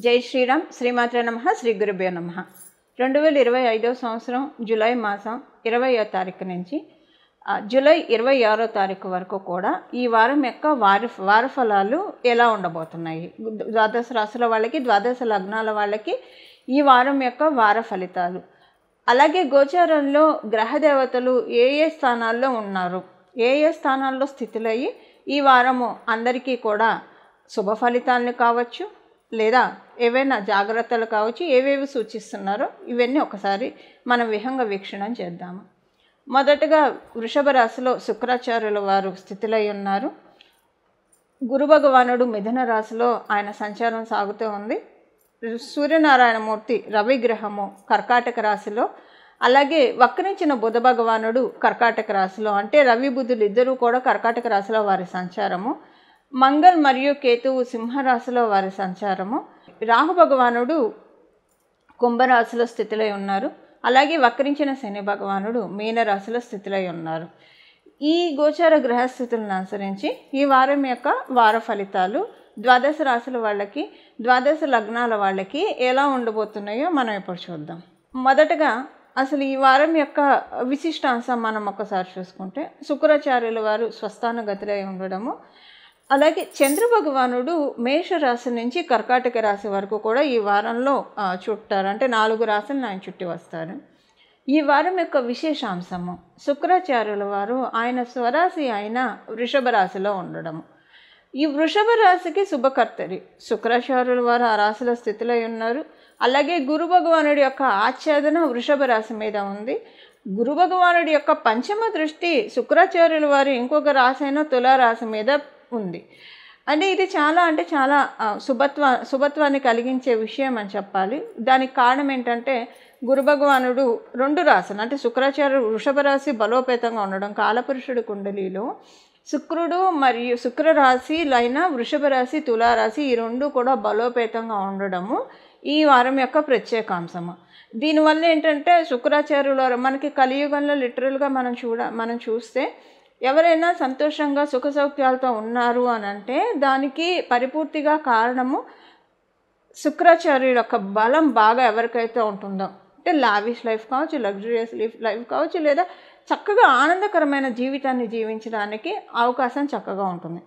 జై శ్రీరామ్. శ్రీమాత్రే నమః. శ్రీ గురుభ్యో నమః. 2025 సంవత్సరం జూలై మాసం 20వ తారీఖు నుంచి జూలై 26వ తారీఖు వరకు కూడా ఈ వారం యొక్క వార ఫలాలు ఎలా ఉండబోతున్నాయి, ద్వాదశ రాశుల వాళ్ళకి, ద్వాదశ లగ్నాల వాళ్ళకి ఈ వారం యొక్క వార ఫలితాలు, అలాగే గోచారంలో గ్రహదేవతలు ఏ ఏ స్థానాల్లో ఉన్నారు, ఏ ఏ స్థానాల్లో స్థితులయ్యి ఈ వారము అందరికీ కూడా శుభ ఫలితాలను కావచ్చు లేదా ఏవైనా జాగ్రత్తలు కావచ్చు, ఏవేవి సూచిస్తున్నారో ఇవన్నీ ఒకసారి మనం విహంగ వీక్షణం చేద్దాము. మొదటగా వృషభ రాశిలో శుక్రాచార్యుల వారు స్థితులై ఉన్నారు. గురు భగవానుడు మిథున రాశిలో ఆయన సంచారం సాగుతూ ఉంది. సూర్యనారాయణమూర్తి రవి గ్రహము కర్కాటక రాశిలో, అలాగే వక్రించిన బుధ భగవానుడు కర్కాటక రాశిలో, అంటే రవి బుధులు ఇద్దరూ కూడా కర్కాటక రాశిలో వారి సంచారము. మంగళ్ మరియు కేతువు సింహరాశిలో వారి సంచారము. రాహు భగవానుడు కుంభరాశిలో స్థితులై ఉన్నారు. అలాగే వక్రించిన శని భగవానుడు మీనరాశిలో స్థితులై ఉన్నారు. ఈ గోచార గ్రహస్థితులను అనుసరించి ఈ వారం యొక్క వార ఫలితాలు ద్వాదశ రాశుల వాళ్ళకి, ద్వాదశ లగ్నాల వాళ్ళకి ఎలా ఉండబోతున్నాయో మనం ఇప్పుడు చూద్దాం. మొదటగా అసలు ఈ వారం యొక్క విశిష్టాంశం మనం ఒకసారి చూసుకుంటే, శుక్రాచార్యుల వారు స్వస్థాన గతిలో ఉండడము, అలాగే చంద్ర భగవానుడు మేషరాశి నుంచి కర్కాటక రాశి వరకు కూడా ఈ వారంలో చుట్టారు, అంటే 4 రాశులను ఆయన చుట్టి వస్తారు. ఈ వారం యొక్క విశేషాంశము శుక్రాచార్యుల వారు ఆయన స్వరాశి అయిన వృషభ రాశిలో ఉండడము. ఈ వృషభ రాశికి శుభకర్తరి శుక్రాచార్యుల వారు ఆ రాశిలో స్థితిలో ఉన్నారు. అలాగే గురు భగవానుడి యొక్క ఆచ్ఛాదన వృషభ రాశి మీద ఉంది. గురు భగవానుడి యొక్క పంచమ దృష్టి శుక్రాచార్యుల వారి ఇంకొక రాశి అయిన తులారాశి మీద ఉంది. అంటే ఇది చాలా శుభత్వాన్ని కలిగించే విషయం అని చెప్పాలి. దానికి కారణం ఏంటంటే, గురు భగవానుడు 2 రాశులు, అంటే శుక్రాచార్యుడు వృషభ రాశి బలోపేతంగా ఉండడం, కాలపురుషుడు కుండలిలో శుక్రుడు మరియు శుక్రరాశిలైన వృషభ రాశి, తులారాశి ఈ 2 కూడా బలోపేతంగా ఉండడము ఈ వారం యొక్క ప్రత్యేకాంశము. దీనివల్ల ఏంటంటే శుక్రాచార్యుల వారు మనకి కలియుగంలో లిటరల్గా మనం చూస్తే ఎవరైనా సంతోషంగా సుఖ సౌఖ్యాలతో ఉన్నారు అని అంటే దానికి పరిపూర్తిగా కారణము శుక్రాచార్యుల యొక్క బలం బాగా ఎవరికైతే ఉంటుందో, అంటే లావిష్ లైఫ్ కావచ్చు, లగ్జరియస్ లైఫ్ కావచ్చు, లేదా చక్కగా ఆనందకరమైన జీవితాన్ని జీవించడానికి అవకాశం చక్కగా ఉంటుంది.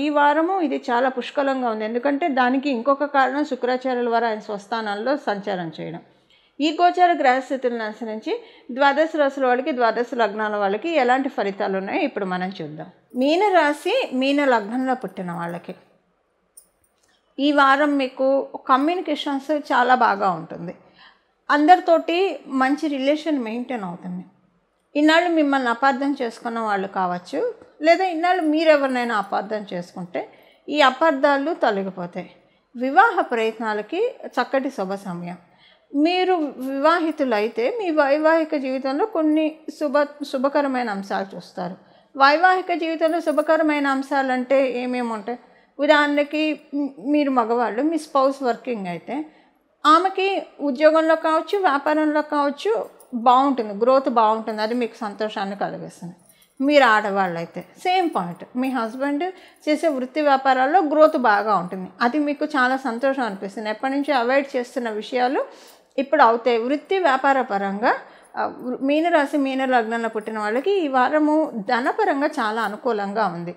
ఈ వారము ఇది చాలా పుష్కలంగా ఉంది. ఎందుకంటే దానికి ఇంకొక కారణం శుక్రాచార్యుల వారు ఆయన స్వస్థానాల్లో సంచారం చేయడం. ఈ గోచార గ్రహస్థితులను అనుసరించి ద్వాదశ రాశుల వాళ్ళకి, ద్వాదశ లగ్నాల వాళ్ళకి ఎలాంటి ఫలితాలు ఉన్నాయో ఇప్పుడు మనం చూద్దాం. మీన రాశి, మీన లగ్నంలో పుట్టిన వాళ్ళకి ఈ వారం మీకు కమ్యూనికేషన్స్ చాలా బాగా ఉంటుంది. అందరితోటి మంచి రిలేషన్ మెయింటైన్ అవుతుంది. ఇన్నాళ్ళు మిమ్మల్ని అపార్థం చేసుకున్న వాళ్ళు కావచ్చు, లేదా ఇన్నాళ్ళు మీరెవరినైనా అపార్థం చేసుకుంటే ఈ అపార్థాలు తొలగిపోతాయి. వివాహ ప్రయత్నాలకి చక్కటి శుభ సమయం. మీరు వివాహితులైతే మీ వైవాహిక జీవితంలో కొన్ని శుభకరమైన అంశాలు చూస్తారు. వైవాహిక జీవితంలో శుభకరమైన అంశాలు అంటే ఏమేమి ఉంటాయి? ఉదాహరణకి మీరు మగవాళ్ళు, మీ స్పౌస్ వర్కింగ్ అయితే ఆమెకి ఉద్యోగంలో కావచ్చు, వ్యాపారంలో కావచ్చు బాగుంటుంది, గ్రోత్ బాగుంటుంది, అది మీకు సంతోషాన్ని కలిగిస్తుంది. మీరు ఆడవాళ్ళు అయితే సేమ్ పాయింట్, మీ హస్బెండ్ చేసే వృత్తి వ్యాపారాల్లో గ్రోత్ బాగా ఉంటుంది, అది మీకు చాలా సంతోషం అనిపిస్తుంది. ఎప్పటి నుంచి అవాయిడ్ చేస్తున్న విషయాలు ఇప్పుడు అవుతాయి. వృత్తి వ్యాపార పరంగా మీనరాశి, మీన లగ్నంలో పుట్టిన వాళ్ళకి ఈ వారము ధనపరంగా చాలా అనుకూలంగా ఉంది,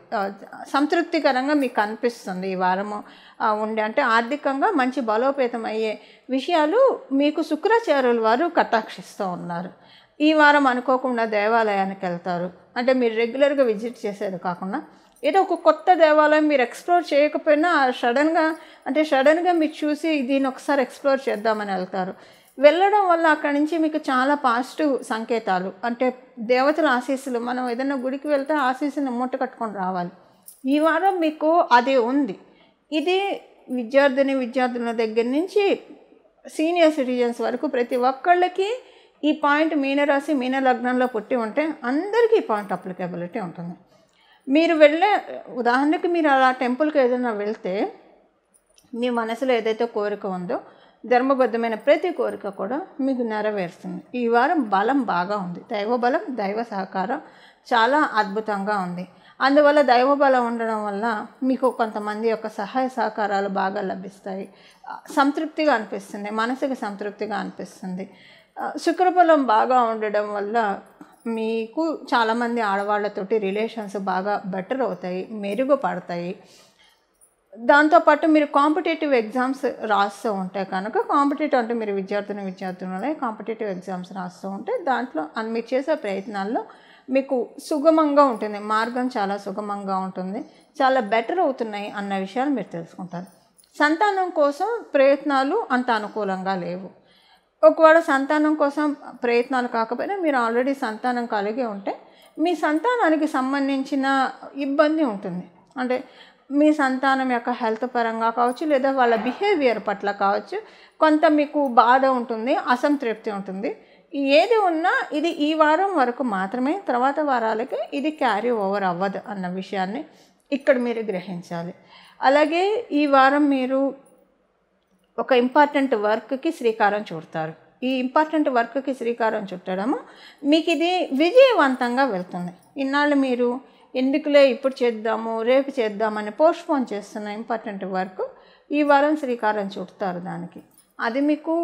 సంతృప్తికరంగా మీకు అనిపిస్తుంది. ఈ వారము ఉండే, అంటే ఆర్థికంగా మంచి బలోపేతం అయ్యే విషయాలు మీకు శుక్రాచార్యుల వారు కటాక్షిస్తూ ఉన్నారు. ఈ వారం అనుకోకుండా దేవాలయానికి వెళ్తారు, అంటే మీరు రెగ్యులర్గా విజిట్ చేసేది కాకుండా ఏదో ఒక కొత్త దేవాలయం మీరు ఎక్స్ప్లోర్ చేయకపోయినా సడన్గా మీరు చూసి దీన్ని ఒకసారి ఎక్స్ప్లోర్ చేద్దామని వెళ్తారు. వెళ్ళడం వల్ల అక్కడి నుంచి మీకు చాలా పాజిటివ్ సంకేతాలు, అంటే దేవతల ఆశీస్సులు, మనం ఏదైనా గుడికి వెళ్తే ఆశీస్సుని మూట కట్టుకొని రావాలి. ఈ వారం మీకు అదే ఉంది. ఇది విద్యార్థుల దగ్గర నుంచి సీనియర్ సిటిజన్స్ వరకు ప్రతి ఒక్కళ్ళకి ఈ పాయింట్, మీనరాశి మీన లగ్నంలో పుట్టి ఉంటే అందరికీ ఈ పాయింట్ అప్లికబిలిటీ ఉంటుంది. మీరు ఉదాహరణకి మీరు అలా టెంపుల్కి ఏదైనా వెళ్తే మీ మనసులో ఏదైతే కోరిక ఉందో ధర్మబద్ధమైన ప్రతి కోరిక కూడా మీకు నెరవేరుస్తుంది. ఈ వారం బలం బాగా ఉంది, దైవ బలం, దైవ సహకారం చాలా అద్భుతంగా ఉంది. అందువల్ల దైవబలం ఉండడం వల్ల మీకు కొంతమంది యొక్క సహాయ సహకారాలు బాగా లభిస్తాయి. సంతృప్తిగా అనిపిస్తుంది, మనసుకి సంతృప్తిగా అనిపిస్తుంది. శుక్రబలం బాగా ఉండడం వల్ల మీకు చాలామంది ఆడవాళ్ళతోటి రిలేషన్స్ బాగా బెటర్ అవుతాయి, మెరుగుపడతాయి. దాంతోపాటు మీరు కాంపిటేటివ్ ఎగ్జామ్స్ రాస్తూ ఉంటే కనుక, కాంపిటేటివ్ అంటే మీరు విద్యార్థులే కాంపిటేటివ్ ఎగ్జామ్స్ రాస్తూ ఉంటే దాంట్లో మీరు చేసే ప్రయత్నాల్లో మీకు సుగమంగా ఉంటుంది, మార్గం చాలా సుగమంగా ఉంటుంది, చాలా బెటర్ అవుతున్నాయి అన్న విషయాలు మీరు తెలుసుకుంటారు. సంతానం కోసం ప్రయత్నాలు అంత అనుకూలంగా లేవు. ఒకవేళ సంతానం కోసం ప్రయత్నాలు కాకపోయినా మీరు ఆల్రెడీ సంతానం కలిగి ఉంటే మీ సంతానానికి సంబంధించిన ఇబ్బంది ఉంటుంది. అంటే మీ సంతానం యొక్క హెల్త్ పరంగా కావచ్చు, లేదా వాళ్ళ బిహేవియర్ పట్ల కావచ్చు, కొంత మీకు బాధ ఉంటుంది, అసంతృప్తి ఉంటుంది. ఏది ఉన్నా ఇది ఈ వారం వరకు మాత్రమే, తర్వాత వారాలకి ఇది క్యారీ ఓవర్ అవ్వదు అన్న విషయాన్ని ఇక్కడ మీరు గ్రహించాలి. అలాగే ఈ వారం మీరు ఒక ఇంపార్టెంట్ వర్క్కి శ్రీకారం చుడతారు. ఈ ఇంపార్టెంట్ వర్క్కి శ్రీకారం చుట్టడము మీకు ఇది విజయవంతంగా వెళ్తుంది. ఇన్నాళ్ళు మీరు ఎందుకులే ఇప్పుడు చేద్దాము, రేపు చేద్దామని పోస్ట్పోన్ చేస్తున్న ఇంపార్టెంట్ వర్క్ ఈ వారం శ్రీకారం చుడతారు దానికి. అది మీకు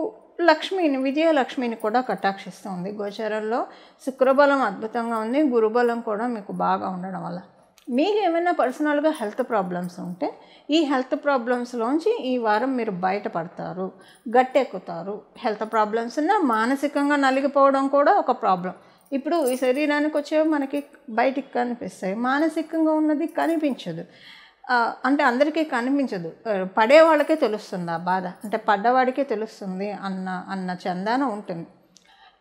విజయలక్ష్మిని కూడా కటాక్షిస్తుంది. గోచరంలో శుక్రబలం అద్భుతంగా ఉంది, గురుబలం కూడా మీకు బాగా ఉండడం వల్ల మీకు ఏమైనా పర్సనల్గా హెల్త్ ప్రాబ్లమ్స్ ఉంటే ఈ హెల్త్ ప్రాబ్లమ్స్లోంచి ఈ వారం మీరు బయటపడతారు, గట్టెక్కుతారు. హెల్త్ ప్రాబ్లమ్స్ ఉన్నా మానసికంగా నలిగిపోవడం కూడా ఒక ప్రాబ్లం. ఇప్పుడు ఈ శరీరానికి వచ్చేవి మనకి బయటికి కనిపిస్తాయి, మానసికంగా ఉన్నది కనిపించదు. అంటే అందరికీ కనిపించదు, పడే వాళ్ళకే తెలుస్తుంది ఆ బాధ, అంటే పడ్డవాడికే తెలుస్తుంది అన్న చందాన ఉంటుంది.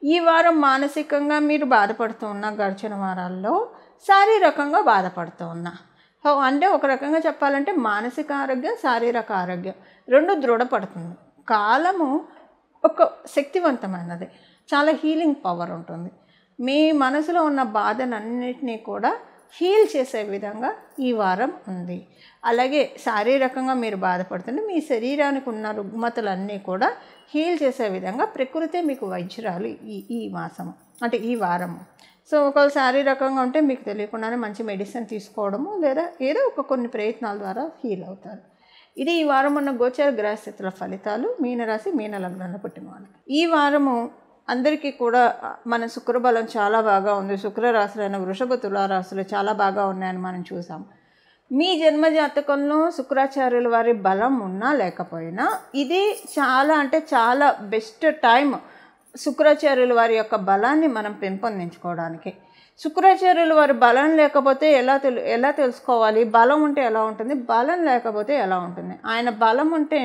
ఈ వారం మానసికంగా మీరు బాధపడుతూ ఉన్న గడిచిన వారాల్లో శారీరకంగా బాధపడుతూ ఉన్నా, అంటే ఒక రకంగా చెప్పాలంటే మానసిక ఆరోగ్యం, శారీరక ఆరోగ్యం రెండు దృఢపడుతుంది. కాలము ఒక శక్తివంతమైనది, చాలా హీలింగ్ పవర్ ఉంటుంది. మీ మనసులో ఉన్న బాధలన్నింటినీ కూడా హీల్ చేసే విధంగా ఈ వారం ఉంది. అలాగే శారీరకంగా మీరు బాధపడుతుంటే మీ శరీరానికి ఉన్న రుగ్మతలన్నీ కూడా హీల్ చేసే విధంగా ప్రకృతే మీకు వైద్యురాలు ఈ మాసము, అంటే ఈ వారము. సో ఒకవేళ శారీరకంగా ఉంటే మీకు తెలియకుండానే మంచి మెడిసిన్ తీసుకోవడము, లేదా ఏదో కొన్ని ప్రయత్నాల ద్వారా హీల్ అవుతారు. ఇది ఈ వారం ఉన్న గోచర గ్రహస్థితుల ఫలితాలు మీనరాశి మీన లగ్నంలో పుట్టిన వాళ్ళకి. ఈ వారము అందరికీ కూడా మన శుక్రబలం చాలా బాగా ఉంది. శుక్రరాశులైన వృషభ తులారాశులు చాలా బాగా ఉన్నాయని మనం చూసాం. మీ జన్మజాతకంలో శుక్రాచార్యుల వారి బలం ఉన్నా లేకపోయినా ఇది చాలా బెస్ట్ టైం శుక్రాచార్యుల వారి యొక్క బలాన్ని మనం పెంపొందించుకోవడానికి. శుక్రాచార్యుల వారి బలం లేకపోతే ఎలా తెలుసుకోవాలి? బలం ఉంటే ఎలా ఉంటుంది, బలం లేకపోతే ఎలా ఉంటుంది? ఆయన బలం ఉంటే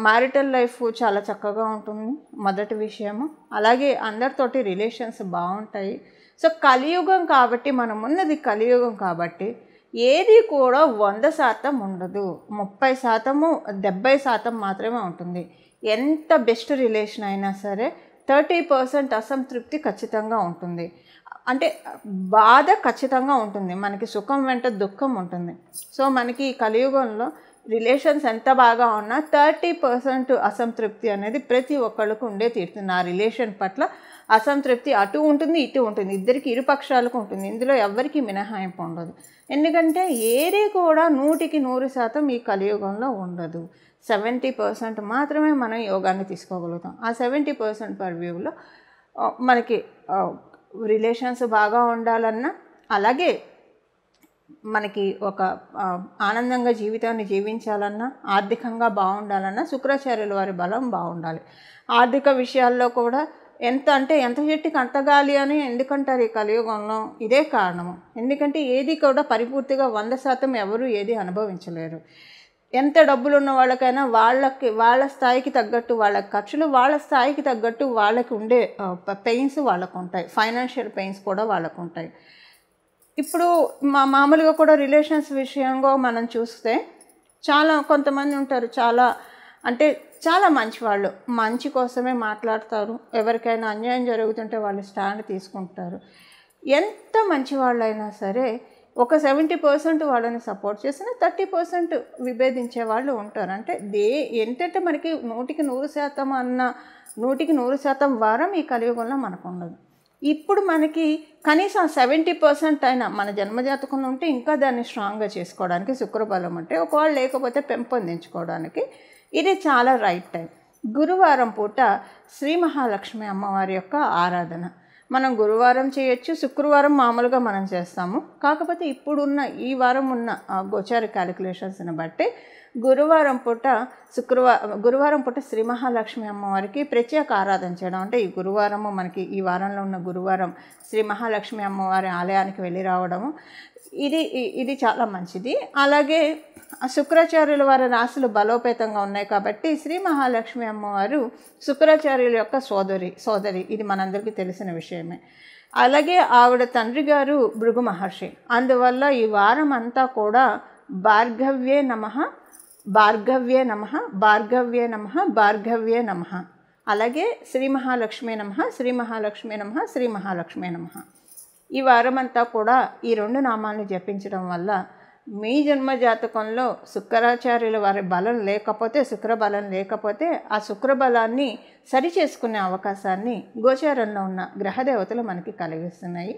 మ్యారిటల్ లైఫ్ చాలా చక్కగా ఉంటుంది, మొదటి విషయము. అలాగే అందరితోటి రిలేషన్స్ బాగుంటాయి. సో కలియుగం కాబట్టి, మనం ఉన్నది కలియుగం కాబట్టి ఏది కూడా 100% ఉండదు, 30%, 70% మాత్రమే ఉంటుంది. ఎంత బెస్ట్ రిలేషన్ అయినా సరే 30% అసంతృప్తి ఖచ్చితంగా ఉంటుంది. అంటే బాధ ఖచ్చితంగా ఉంటుంది, మనకి సుఖం వెంట దుఃఖం ఉంటుంది. సో మనకి ఈ కలియుగంలో రిలేషన్స్ ఎంత బాగా ఉన్నా 30% అసంతృప్తి అనేది ప్రతి ఒక్కళ్ళకు ఉండే తీరుతుంది. ఆ రిలేషన్ పట్ల అసంతృప్తి అటు ఉంటుంది, ఇటు ఉంటుంది, ఇద్దరికి ఇరుపక్షాలకు ఉంటుంది. ఇందులో ఎవరికి మినహాయింపు ఉండదు. ఎందుకంటే ఏది కూడా 100% ఈ కలియుగంలో ఉండదు. 70% మాత్రమే మనం యోగాన్ని తీసుకోగలుగుతాం. ఆ 70% పర్వ్యూలో మనకి రిలేషన్స్ బాగా ఉండాలన్నా, అలాగే మనకి ఒక ఆనందంగా జీవితాన్ని జీవించాలన్నా, ఆర్థికంగా బాగుండాలన్నా శుక్రాచార్యుల వారి బలం బాగుండాలి. ఆర్థిక విషయాల్లో కూడా ఎంత చెట్టుకి అంత గాలి అని ఎందుకంటారు ఈ కలియుగంలో? ఇదే కారణము. ఎందుకంటే ఏది కూడా పరిపూర్తిగా 100% ఎవరు ఏది అనుభవించలేరు. ఎంత డబ్బులు ఉన్న వాళ్ళకైనా వాళ్ళ స్థాయికి తగ్గట్టు వాళ్ళ ఖర్చులు, వాళ్ళ స్థాయికి తగ్గట్టు వాళ్ళకి ఉండే పెయిన్స్ వాళ్ళకు ఉంటాయి, ఫైనాన్షియల్ పెయిన్స్ కూడా వాళ్ళకు ఉంటాయి. ఇప్పుడు మామూలుగా కూడా రిలేషన్స్ విషయంగా మనం చూస్తే కొంతమంది ఉంటారు, చాలా మంచివాళ్ళు, మంచి కోసమే మాట్లాడతారు. ఎవరికైనా అన్యాయం జరుగుతుంటే వాళ్ళు స్టాండ్ తీసుకుంటారు. ఎంత మంచివాళ్ళైనా సరే ఒక 70% వాళ్ళని సపోర్ట్ చేసిన 30% విభేదించే వాళ్ళు ఉంటారు. అంటే ఏంటంటే మనకి 100% 100% వారం ఈ కలియుగంలో మనకు ఉండదు. ఇప్పుడు మనకి కనీసం 70% అయినా మన జన్మజాతకంలో ఉంటే ఇంకా దాన్ని స్ట్రాంగ్గా చేసుకోవడానికి శుక్రబలం ఉంటే, ఒకవేళ లేకపోతే పెంపొందించుకోవడానికి ఇది చాలా రైట్ టైం. గురువారం పూట శ్రీ మహాలక్ష్మి అమ్మవారి యొక్క ఆరాధన మనం గురువారం చేయొచ్చు, శుక్రవారం మామూలుగా మనం చేస్తాము. కాకపోతే ఇప్పుడున్న ఈ వారం ఉన్న గోచార క్యాలిక్యులేషన్స్ని బట్టి గురువారం పూట శ్రీ మహాలక్ష్మి అమ్మవారికి ప్రత్యేక ఆరాధన చేయడం, అంటే ఈ గురువారము మనకి ఈ వారంలో ఉన్న గురువారం శ్రీ మహాలక్ష్మి అమ్మవారి ఆలయానికి వెళ్ళి రావడము ఇది చాలా మంచిది. అలాగే శుక్రాచార్యుల వారి రాశులు బలోపేతంగా ఉన్నాయి కాబట్టి శ్రీ మహాలక్ష్మి అమ్మవారు శుక్రాచార్యుల యొక్క సోదరి ఇది మనందరికీ తెలిసిన విషయమే. అలాగే ఆవిడ తండ్రి గారు భృగు మహర్షి. అందువల్ల ఈ వారం అంతా కూడా భార్గవ్యే నమః, భార్గవ్యే నమః, భార్గవ్యే నమః, భార్గవ్యే నమః, అలాగే శ్రీ మహాలక్ష్మి నమః, శ్రీ మహాలక్ష్మి నమః, శ్రీ మహాలక్ష్మి నమః. ఈ వారం అంతా కూడా ఈ 2 నామాలను జపించడం వల్ల మీ జన్మ జాతకంలో శుక్రాచార్యుల వారి బలం లేకపోతే, శుక్రబలం లేకపోతే ఆ శుక్రబలాన్ని సరిచేసుకునే అవకాశాన్ని గోచారంలో ఉన్న గ్రహదేవతలు మనకి కలిగిస్తున్నాయి.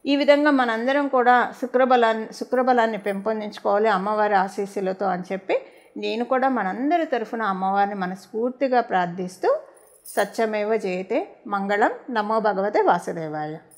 ఈ విధంగా మనందరం కూడా శుక్రబలాన్ని పెంపొందించుకోవాలి అమ్మవారి ఆశీస్సులతో అని చెప్పి నేను కూడా మనందరి తరఫున అమ్మవారిని మనస్ఫూర్తిగా ప్రార్థిస్తూ సత్యమేవ జయతే, మంగళం, నమో భగవతే వాసుదేవాయ.